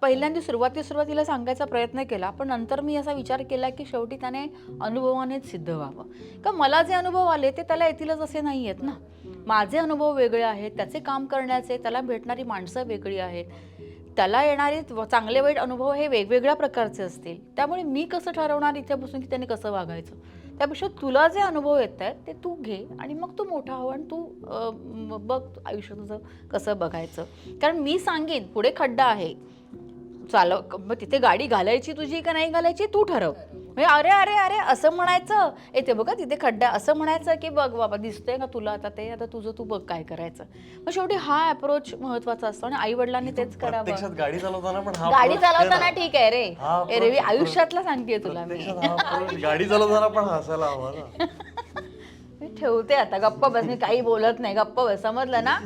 पहिल्यांदा सुरुवातीला सांगायचा प्रयत्न केला, पण नंतर मी असा विचार केला की शेवटी त्याने अनुभवानेच सिद्ध व्हावं. का मला जे अनुभव आले ते त्याला येतीलच असे नाही आहेत ना. माझे अनुभव वेगळे आहेत, त्याचे काम करण्याचे, त्याला भेटणारी माणसं वेगळी आहेत, त्याला येणारे चांगले वाईट अनुभव हे वेगवेगळ्या प्रकारचे असतील. त्यामुळे मी कसं ठरवणार इथे बसून की त्याने कसं वागायचं. त्यापेक्षा तुला जे अनुभव येत आहेत ते तू घे आणि मग तू मोठा हो आणि तू बघ आयुष्य तुझं कसं बघायचं. कारण मी सांगेन पुढे खड्डा आहे, मग तिथे गाडी घालायची तुझी का नाही घालायची तू ठरव. म्हणजे अरे अरे अरे असं म्हणायचं, येते बघा तिथे खड्डा, असं म्हणायचं की बघ बाबा दिसतंय का तुला आता ते, आता तुझं तू बघ काय करायचं. मग शेवटी हा अप्रोच महत्वाचा असतो आणि आई वडिलांनी तेच करावं. गाडी चालवताना पण गाडी चालवताना ठीक आहे रे, रे मी आयुष्यातला सांगते तुला. मी गाडी चालवताना पण हसायला हवं ना. मी ठेवते आता, गप्प बस, मी काही बोलत नाही, गप्प बस, समजलं ना.